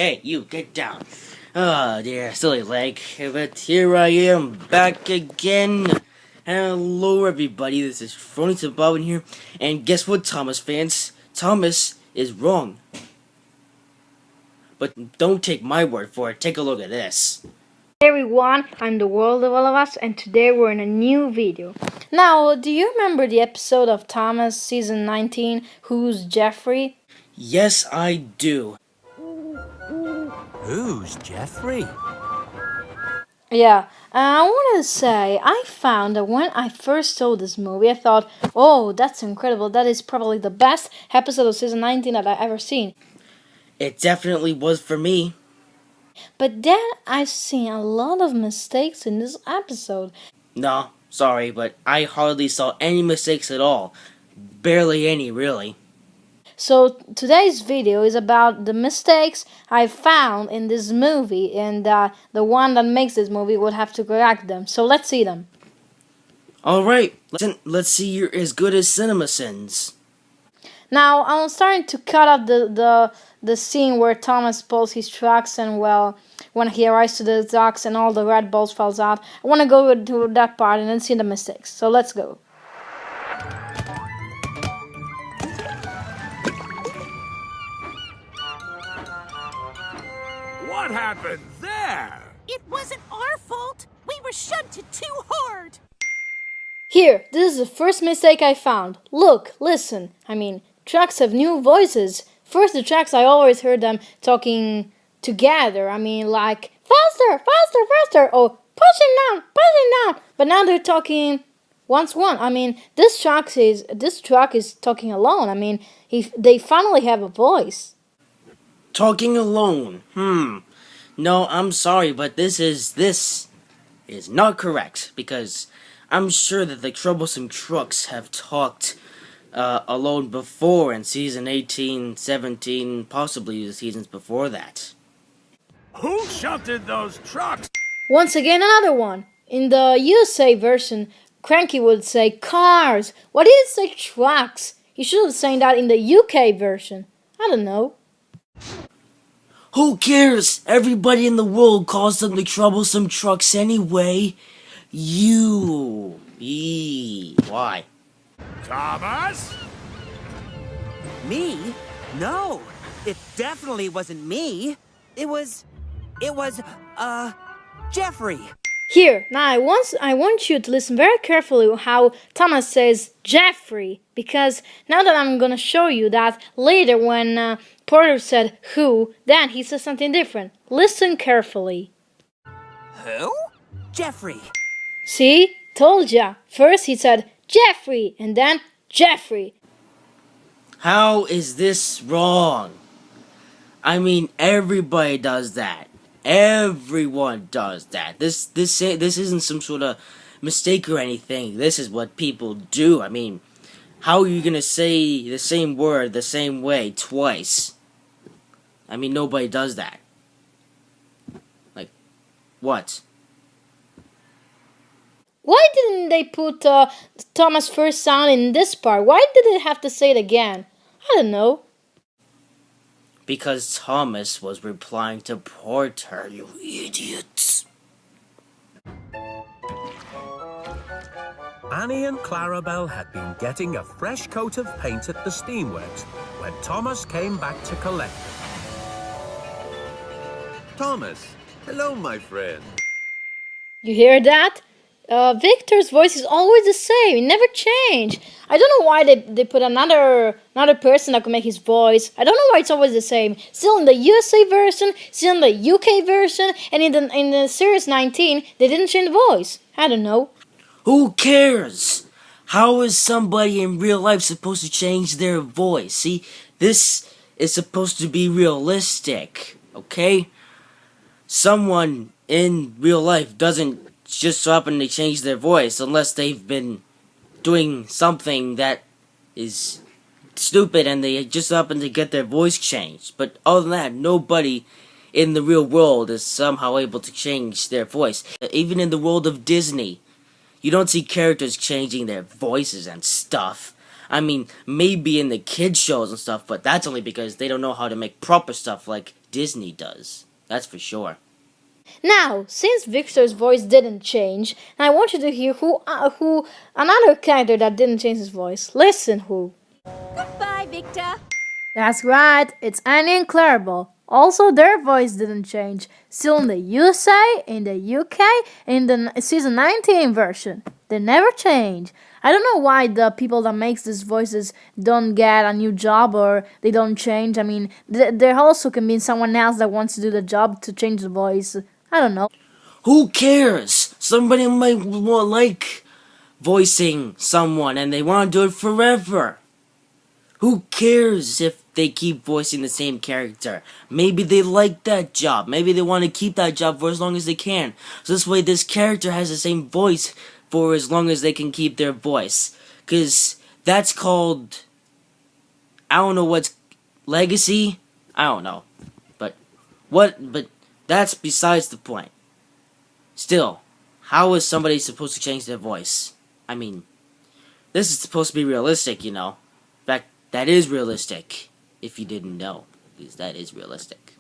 Hey, you, get down. Oh, dear, silly leg. But here I am, back again. Hello, everybody. This is Phonies and Bob in here. And guess what, Thomas fans? Thomas is wrong. But don't take my word for it. Take a look at this. Hey everyone, I'm the world of all of us, and today we're in a new video. Now, do you remember the episode of Thomas, season 19, Who's Jeffrey? Yes, I do. Who's Jeffrey? Yeah, I wanted to say, I found that when I first saw this movie, I thought, oh, that's incredible, that is probably the best episode of season 19 that I've ever seen. It definitely was for me. But then I've seen a lot of mistakes in this episode. No, sorry, but I hardly saw any mistakes at all. Barely any, really. So today's video is about the mistakes I found in this movie, and the one that makes this movie would have to correct them. So let's see them. Alright, let's see you're as good as CinemaSins. Now I'm starting to cut up the scene where Thomas pulls his trucks, and well, when he arrives to the docks and all the red balls falls out. I want to go to that part and then see the mistakes. So let's go. What happened there? It wasn't our fault. We were shunted too hard. Here, this is the first mistake I found. Look, listen. Trucks have new voices. First, the trucks, I always heard them talking together. Like, faster, faster, faster. Oh, push him down. But now they're talking one. This truck is talking alone. They finally have a voice. Talking alone. No, I'm sorry, but this is not correct, because I'm sure that the troublesome trucks have talked alone before in season 18, 17, possibly the seasons before that. Who shunted those trucks? Once again, another one. In the USA version, Cranky would say cars. Why did it say trucks? He should have said that in the UK version. I don't know. Who cares? Everybody in the world calls them the troublesome trucks anyway. Why? Thomas? Me? No, it definitely wasn't me. It was, Jeffrey. Here, now I want you to listen very carefully how Thomas says Jeffrey, because now that I'm gonna show you that later when Porter said who, then he says something different. Listen carefully. Who? Jeffrey. See? Told ya. First he said Jeffrey, and then Jeffrey. How is this wrong? Everybody does that. Everyone does that. This isn't some sort of mistake or anything. This is what people do. How are you gonna say the same word the same way twice? Nobody does that. Like, what? Why didn't they put Thomas' first sound in this part? Why did they have to say it again? I don't know. Because Thomas was replying to Porter, you idiots. Annie and Clarabelle had been getting a fresh coat of paint at the steamworks when Thomas came back to collect it. Thomas, hello, my friend. You hear that? Victor's voice is always the same. It never changed. I don't know why they put another person that could make his voice. I don't know why it's always the same. Still in the USA version, still in the UK version, and in the series 19, they didn't change the voice. I don't know. Who cares? How is somebody in real life supposed to change their voice? See, this is supposed to be realistic, okay? Someone in real life doesn't just so happen to change their voice unless they've been doing something that is stupid and they just happen to get their voice changed. But other than that, nobody in the real world is somehow able to change their voice. Even in the world of Disney, you don't see characters changing their voices and stuff. Maybe in the kids shows and stuff, but that's only because they don't know how to make proper stuff like Disney does. That's for sure. Now, since Victor's voice didn't change, I want you to hear who another character that didn't change his voice. Listen, who? Goodbye, Victor. That's right, it's Annie and Clarabelle. Also, their voice didn't change. Still in the USA, in the UK, in the season 19 version. They never change. I don't know why the people that makes these voices don't get a new job or they don't change. I mean, there also can be someone else that wants to do the job to change the voice. I don't know. Who cares? Somebody might like voicing someone and they want to do it forever. Who cares if they keep voicing the same character? Maybe they like that job. Maybe they want to keep that job for as long as they can. So this way this character has the same voice for as long as they can keep their voice. Because that's called... I don't know what's... legacy? I don't know. But that's besides the point. Still, how is somebody supposed to change their voice? I mean, this is supposed to be realistic, you know. In fact, that is realistic, if you didn't know, because that is realistic.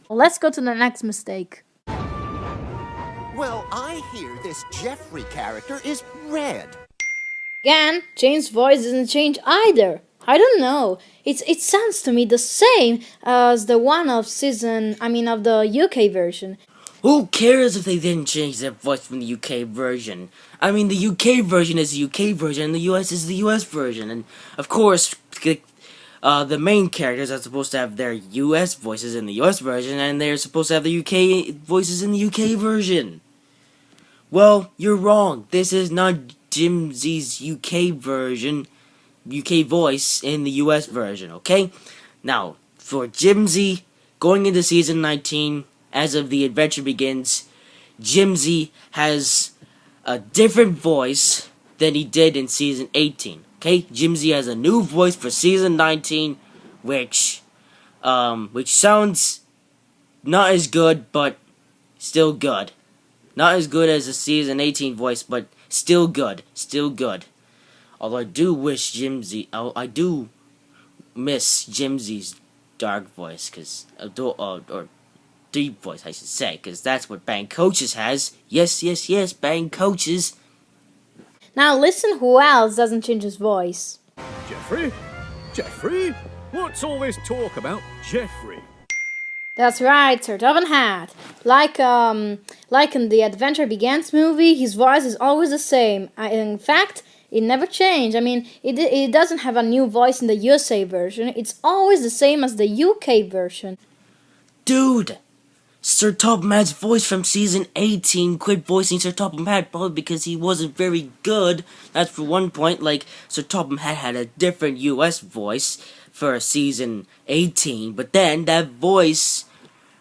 Let's go to the next mistake. Well, I hear this Jeffrey character is red. Again, Jane's voice doesn't change either. I don't know. It sounds to me the same as the one of the UK version. Who cares if they didn't change their voice from the UK version? I mean, the UK version is the UK version, and the US is the US version. And, of course, the main characters are supposed to have their US voices in the US version, and they're supposed to have the UK voices in the UK version. Well, you're wrong. This is not Jimsy's UK version, UK voice in the US version, okay? Now, for Jimsy, going into Season 19... as of the adventure begins, Jimsy has a different voice than he did in Season 18. Okay? Jimsy has a new voice for Season 19, which sounds not as good, but still good. Not as good as the Season 18 voice, but still good. Still good. Although I do wish I do miss Jimsy's dark voice, or deep voice, I should say, because that's what Bang Coaches has. Yes, yes, yes, Bang Coaches. Now listen who else doesn't change his voice. Jeffrey? Jeffrey? What's all this talk about Jeffrey? That's right, Sir Topham Hatt. Like in the Adventure Begins movie, his voice is always the same. In fact, it never changed. I mean, it doesn't have a new voice in the USA version. It's always the same as the UK version. Dude! Sir Topham Hatt's voice from Season 18 quit voicing Sir Topham Hatt probably because he wasn't very good. That's for one point. Like, Sir Topham Hatt had a different US voice for Season 18, but then that voice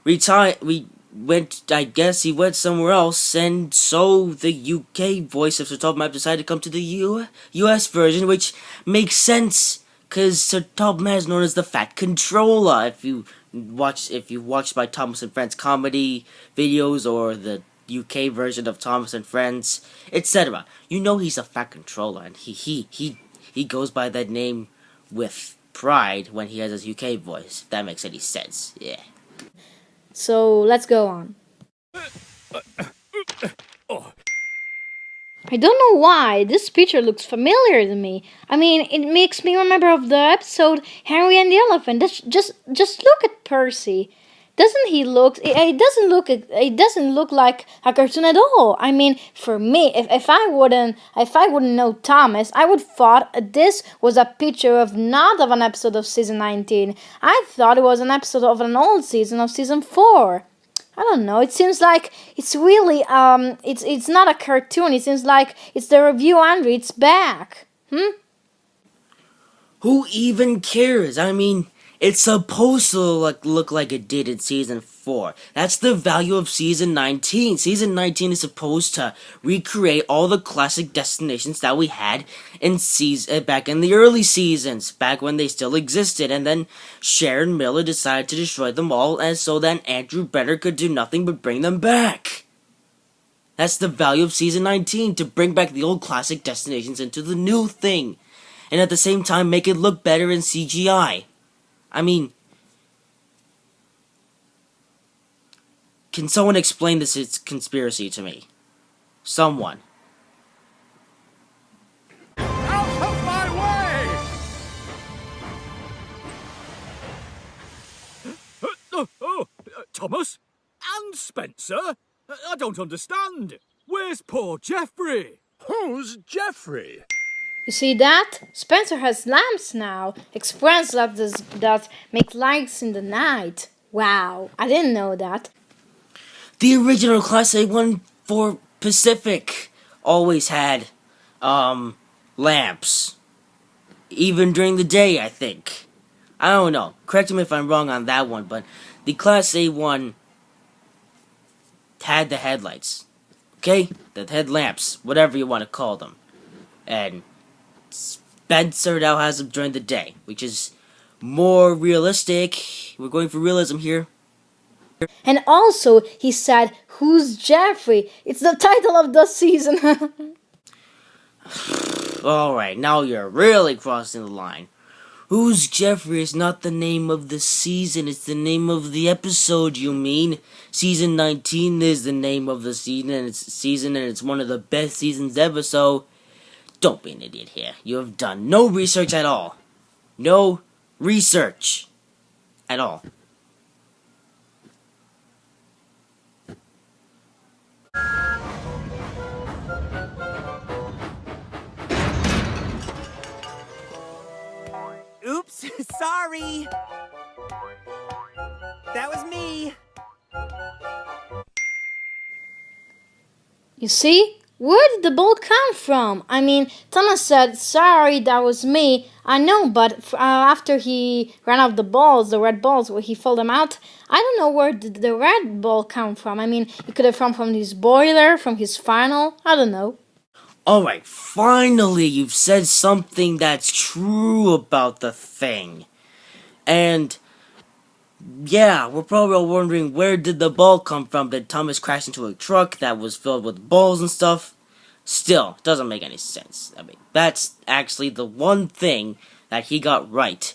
retired. He went somewhere else, and so the UK voice of Sir Topham Hatt decided to come to the US version, which makes sense, because Sir Topham Hatt is known as the Fat Controller. If you watched my Thomas and Friends comedy videos or the UK version of Thomas and Friends, etc., you know he's a Fat Controller, and he goes by that name with pride when he has his UK voice. If that makes any sense, yeah. So let's go on. I don't know why this picture looks familiar to me. I mean, it makes me remember of the episode Henry and the Elephant. Just look at Percy. Doesn't he look? It doesn't look like a cartoon at all. I mean, for me, if I wouldn't know Thomas, I would thought this was a picture of not of an episode of Season 19. I thought it was an episode of an old season of Season 4. I don't know. It seems like it's really it's not a cartoon. It seems like it's the review Andrew. It's back. Who even cares? I mean, it's supposed to look like it did in Season 4. That's the value of Season 19. Season 19 is supposed to recreate all the classic destinations that we had in back in the early seasons, back when they still existed, and then Sharon Miller decided to destroy them all, and so then Andrew Brenner could do nothing but bring them back. That's the value of Season 19, to bring back the old classic destinations into the new thing, and at the same time make it look better in CGI. I mean, Can someone explain this conspiracy to me? Someone. Out of my way! Thomas? And Spencer? I don't understand. Where's poor Geoffrey? Who's Geoffrey? You see that? Spencer has lamps now. Express that make lights in the night. Wow, I didn't know that. The original Class A1 for Pacific always had, lamps. Even during the day, I think. I don't know. Correct me if I'm wrong on that one, but the Class A1 had the headlights. Okay? The headlamps, whatever you want to call them. And Spencer now has them during the day, which is more realistic. We're going for realism here. And also, he said, "Who's Geoffrey?" It's the title of the season. Alright, now you're really crossing the line. Who's Geoffrey is not the name of the season, it's the name of the episode, you mean? Season 19 is the name of the season, and it's one of the best seasons ever, so don't be an idiot here. You have done no research at all. No research at all. Oops, sorry. That was me. You see? Where did the bolt come from? I mean, Thomas said, "Sorry, that was me." I know, but after he ran out the balls, the red balls, where he filled them out, I don't know where did the red ball come from. I mean, it could have come from his boiler, from his funnel. I don't know. Alright, finally you've said something that's true about the thing. And yeah, we're probably all wondering, where did the ball come from? Did Thomas crash into a truck that was filled with balls and stuff? Still, it doesn't make any sense. I mean, that's actually the one thing that he got right.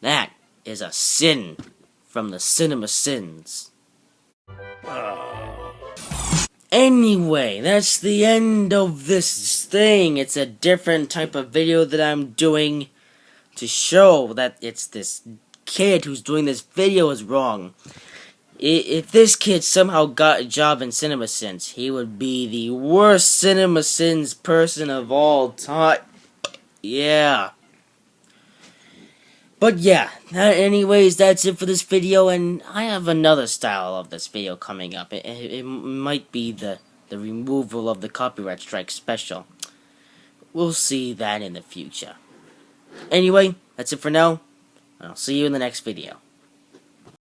That is a sin from the cinema sins. Anyway, that's the end of this thing. It's a different type of video that I'm doing to show that it's this kid who's doing this video is wrong. If this kid somehow got a job in CinemaSins, he would be the worst CinemaSins person of all time. Yeah. But yeah, anyways, that's it for this video, and I have another style of this video coming up. It might be the removal of the copyright strike special. We'll see that in the future. Anyway, that's it for now, and I'll see you in the next video.